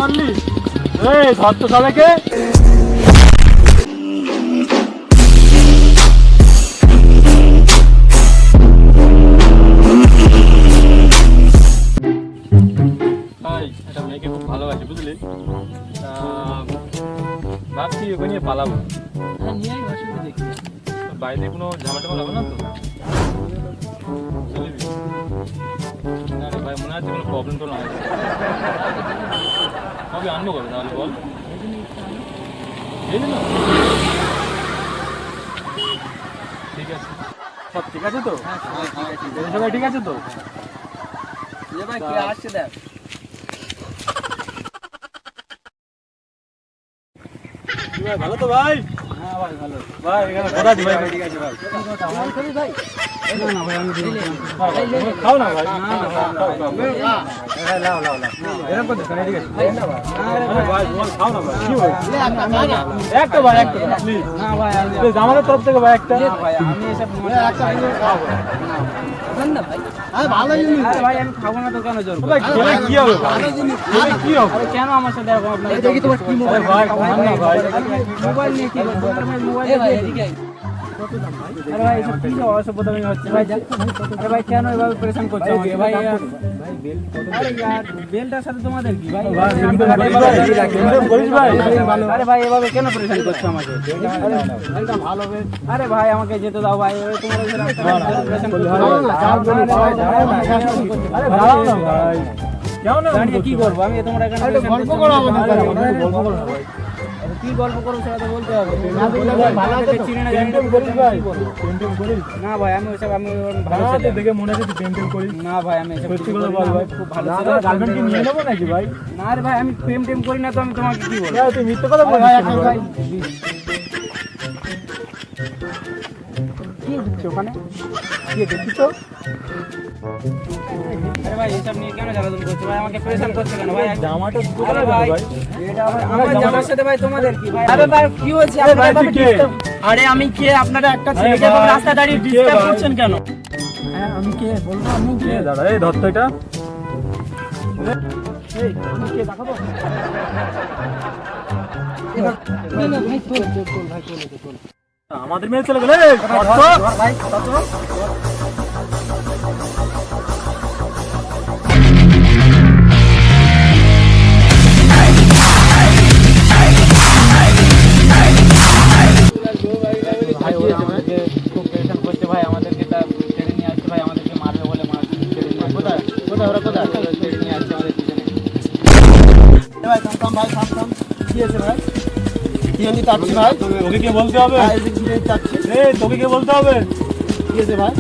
মারলি? এই ধর তো সবাইকে। একটা মেয়েকে খুব ভালোবাসি বুঝলি, ভাবছি ওকে নিয়ে পালাবো। বাইরে কোনো ঝামেলা হবে না তো? না রে ভাই, মনে হচ্ছে কোনো প্রবলেম তো নয়। কবে আনবো কবে তাহলে বল? ঠিক আছে, সব ঠিক আছে তো? সবাই ঠিক আছে তো? ভাই কে আসছে দেখ। ভাই ভালো তো ভাই? হ্যাঁ ভাই ভালো। ভাই এখানে কথা আছে ভাই। ঠিক আছে ভাই। ভাই খাও না ভাই। এরকম করতে ঠিক আছে। ভাই খাও না ভাই। কি ভাই? একটা ভাই প্লিজ। না ভাই আমাদের তরফ থেকে ভাই একটা। ভাই আমি এসব না ভাই। আরে ভালো জিনিস। আরে ভাই আমি খাবো না তো কেন জোর ভাই খেলে কি হবে ভাই? খেলে কি হবে? আরে কেন আমার সাথে এরকম আপনারা দেখি তোমার কি মোবাইল ভাই খান না ভাই। মোবাইল নিয়ে কি করব? তোমার মোবাইল দিয়ে এদিকে কত দাম ভাই? আরে ভাই এসব কি অসভ্যতামি হচ্ছে ভাই? আরে ভাই কেন এভাবে পরেশান করছো আমাকে ভাই? ভাই বেল কত? আরে यार বেলটার সাথে তোমাদের কি ভাই? আরে ভাই এভাবে কেন পরেশান করছো আমাকে? বেলটা ভালো বেল। আরে ভাই আমাকে যেতে দাও ভাই, তোমার পরেশান করছো আরে ভালো না ভাই। কেমন দাঁড়িয়ে কি করবো আমি? তোমরা এখানে গল্প করো আমাদের গল্প করো না ভাই। কি গল্প করো সেটা তো বলতে হবে। চিনি না জানি না ভাই, আমি ওইসব আমি ভালো ভালো দেখে মনে হচ্ছে প্রেম করিস। না ভাই আমি এসব সত্যি কথা বল ভাই। খুব ভালো গার্লফ্রেন্ডকে নিয়ে নেবো নাকি ভাই? না রে ভাই আমি প্রেম করি না তো আমি তোমাকে কি বলবো? তুই মিথ্যে কথা বলছিস ভাই। কি হচ্ছে ওখানে? কি দেখছিস তো? আরে ভাই এসব নিয়ে কেন জ্বালাতন করছো ভাই? আমাকে পরেশান করছো কেন ভাই? জামাটা দুটো আরে ভাই। ভাই এটা আমার জামার সাথে ভাই তোমাদের কি ভাই? আরে ভাই কি হয়েছে? আরে আপনারা ভাই, তুই কে? আরে আমি কে? আপনারা একটা ছেলেকে ভাই, রাস্তা দাঁড়িয়ে তুই কে ডিস্টার্ব ভাই? করছেন কেন? হ্যাঁ আমি কে বলবো? আমি কে? দাঁড়া, এই ধর তো এটা। এই আমি কে দেখাবো? ভাই তোল ভাই তোল। আমাদের মেয়ে চলে গেলে ভাই ভাই ওরা আমাদেরকে খুব পেরেশান করছে ভাই, আমাদেরকে তা ছেড়ে নিয়ে আসছে ভাই, আমাদেরকে মারবে বলে ছেড়ে নিয়ে আসছে। কোথায় ওরা কোথায় ছেড়ে নিয়ে আসছে আমাদের পিছনে। ভাই থাম ভাই থাম। কি আছে ভাই? কি আমি চাচ্ছি ভাই? তোকে কে বলতে হবে? এদিক ঘুরে চাচ্ছি। এই তোকে কে বলতে হবে? কি আছে ভাই?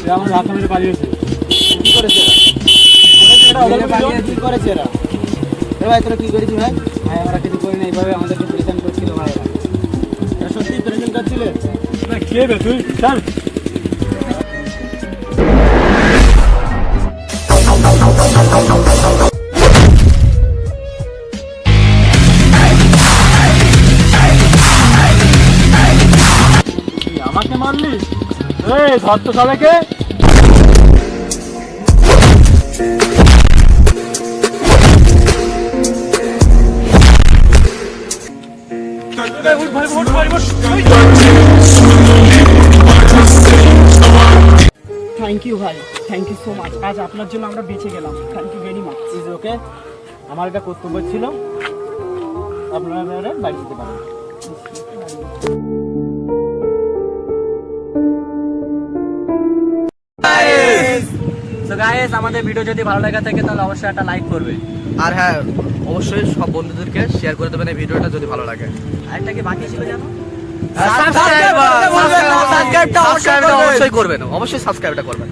এ আমার রাস্তা মেরে পালিয়েছে। কি করেছে কি করেছে এরা? এ ভাই তোরা কি করেছিস ভাই? ভাই আমরা কিছু করি না, এইভাবে আমাদেরকে পেরেশান করছিল ভাই এরা। এরা সত্যি প্রেজেন্ট করছিলে? কে বে তুই? চল। আমাকে মারলি? এই ধর তো সবাইকে। থ্যাংক ইউ ভাই, থ্যাংক ইউ সো মাচ। আজ আপনার জন্য আমরা বেঁচে গেলাম। Thank you very much. Is okay. আমার একটা কর্তব্য ছিল, আপনারা বাড়ি যেতে পারেন। সো গাইস আমাদের ভিডিও যদি ভালো লাগা থাকে তাহলে অবশ্যই একটা লাইক করবে। আর হ্যাঁ অবশ্যই সব বন্ধুদেরকে শেয়ার করে দেবেন এই ভিডিওটা যদি ভালো লাগে। আরেকটা কি বাকি ছিল জানো? সাবস্ক্রাইবটা অবশ্যই করবেন, অবশ্যই সাবস্ক্রাইবটা করবেন।